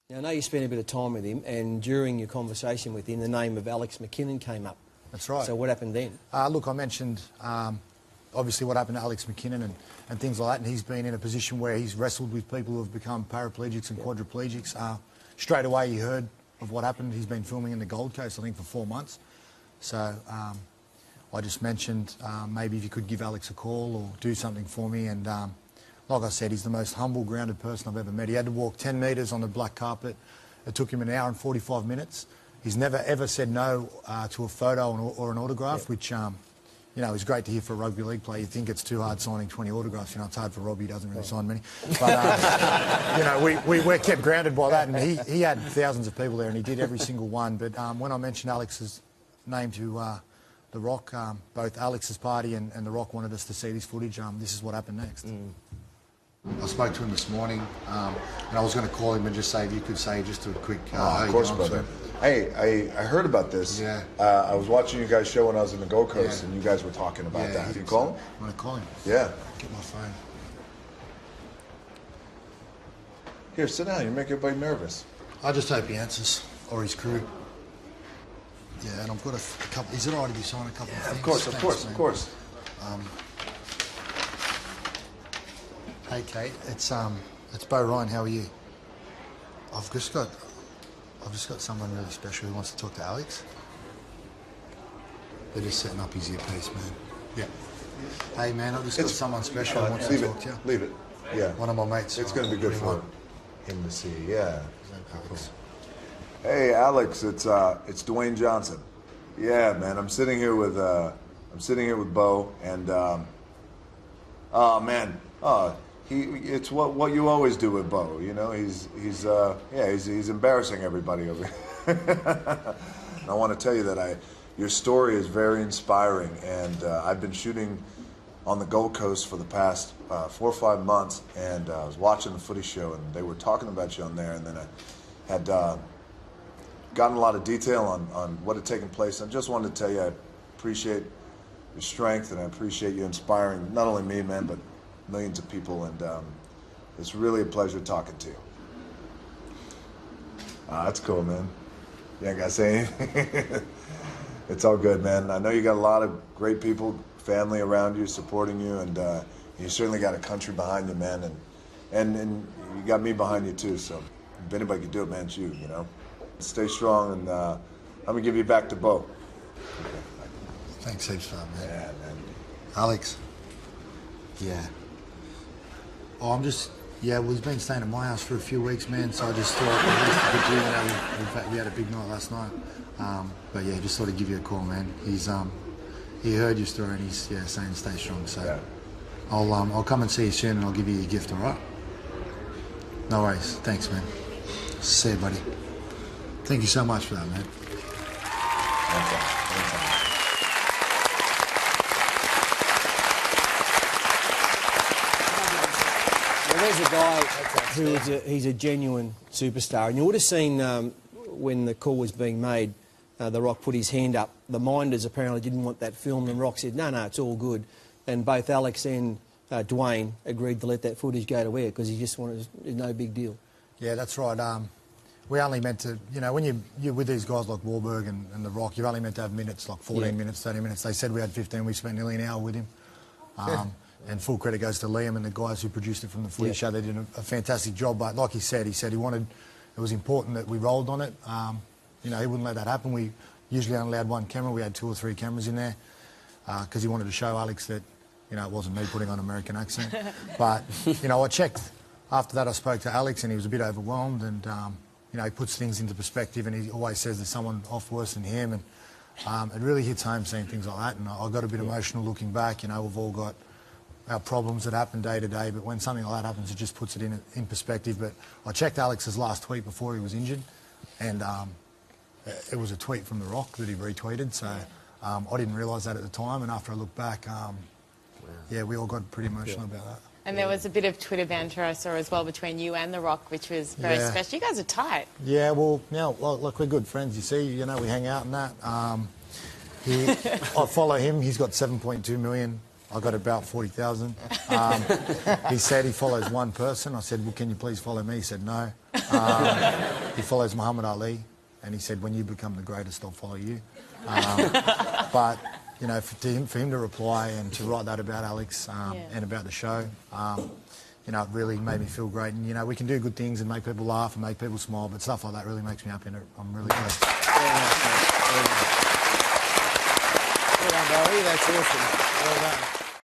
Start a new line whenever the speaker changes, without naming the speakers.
Now, I know you spent a bit of time with him, and during your conversation with him, the name of Alex McKinnon came up.
That's right.
So what happened then?
Look, I mentioned obviously what happened to Alex McKinnon and things like that, and he's been in a position where he's wrestled with people who have become paraplegics and quadriplegics. Straight away he heard of what happened. He's been filming in the Gold Coast, I think, for 4 months. So I just mentioned maybe if you could give Alex a call or do something for me. And like I said, he's the most humble, grounded person I've ever met. He had to walk 10 metres on the black carpet. It took him 1 hour and 45 minutes. He's never, ever said no to a photo or an autograph, which, you know, is great to hear for a rugby league player. You think it's too hard signing 20 autographs. You know, it's hard for Robbie. He doesn't really sign many. But, you know, we're kept grounded by that. And he had thousands of people there, and he did every single one. But when I mentioned Alex's name to The Rock, both Alex's party and The Rock wanted us to see this footage. This is what happened next. I spoke to him this morning, and I was going to call him and just say if you could say just a quick...
of course, brother. Hey, I heard about this.
Yeah.
I was watching you guys show when I was in the Gold Coast, and you guys were talking about that. Did you call him?
I'm going to call him.
Yeah.
Get my phone.
Here, sit down. You make everybody nervous.
I just hope he answers, or his crew. Yeah, and I've got a couple... Is it all right if you sign a couple of things?
Of course,
Thanks,
of course.
Hey, Kate, it's Bo Ryan. How are you? I've just got someone really special who wants to talk to Alex. They're just setting up his earpiece, man. Yeah. Hey, man, I've just got someone special who wants to talk to you.
Leave it. Yeah.
One of my mates.
It's going to be good for him to see. Yeah.
Alex.
Hey, Alex, it's Dwayne Johnson. Yeah, man, I'm sitting here with Bo, and oh man, it's what you always do with Bo. You know, he's embarrassing everybody over here. I want to tell you that your story is very inspiring, and I've been shooting on the Gold Coast for the past 4 or 5 months, and I was watching the footy show, and they were talking about you on there, and then I had gotten a lot of detail on what had taken place. I just wanted to tell you I appreciate your strength, and I appreciate you inspiring not only me, man, but millions of people, and it's really a pleasure talking to you. That's cool, man. You ain't got to say anything? It's all good, man. I know you got a lot of great people, family around you, supporting you, and you certainly got a country behind you, man, and you got me behind you too, so if anybody could do it, man, it's you, you know. Stay strong, and I'm going to give you back to Bo. Okay.
Thanks heaps for that, man.
Yeah, man.
Alex. Yeah. Oh, well, he's been staying at my house for a few weeks, man, so I just thought at least a good deal. In fact, we had a big night last night. But yeah, just thought I'd give you a call, man. He heard your story, and he's saying stay strong. So yeah. I'll come and see you soon, and I'll give you your gift, all right? No worries. Thanks, man. See you, buddy. Thank you so much for that, man.
There's a guy who he's a genuine superstar, and you would have seen when the call was being made, The Rock put his hand up. The minders apparently didn't want that filmed, and Rock said, no, it's all good. And both Alex and Dwayne agreed to let that footage go to air because he just wanted no big deal.
Yeah, that's right. We only meant to, you know, when you're with these guys like Wahlberg and The Rock, you're only meant to have minutes, like 14 minutes, 30 minutes. They said we had 15. We spent nearly an hour with him. And full credit goes to Liam and the guys who produced it from the footy show. They did a fantastic job. But like he said he wanted, it was important that we rolled on it. You know, he wouldn't let that happen. We usually only allowed 1 camera. We had 2 or 3 cameras in there because he wanted to show Alex that, you know, it wasn't me putting on an American accent. But, you know, I checked. After that, I spoke to Alex, and he was a bit overwhelmed. And, you know, he puts things into perspective, and he always says there's someone off worse than him. And it really hits home seeing things like that. And I got a bit emotional looking back. You know, we've all got our problems that happen day to day, but when something like that happens, it just puts it in perspective. But I checked Alex's last tweet before he was injured, and it was a tweet from The Rock that he retweeted, so I didn't realise that at the time, and after I look back, yeah, we all got pretty emotional about that.
And there was a bit of Twitter banter I saw as well between you and The Rock, which was very special. You guys are tight.
Yeah, well, look, we're good friends, you see. You know, we hang out and that. I follow him. He's got 7.2 million I got about 40,000. He said he follows one person. I said, well, can you please follow me? He said, no. He follows Muhammad Ali, and he said, when you become the greatest, I'll follow you. But, you know, for him to reply and to write that about Alex and about the show, you know, it really made me feel great. And, you know, we can do good things and make people laugh and make people smile, but stuff like that really makes me happy, and I'm really blessed.
Well done, Barry. That's awesome. Well done.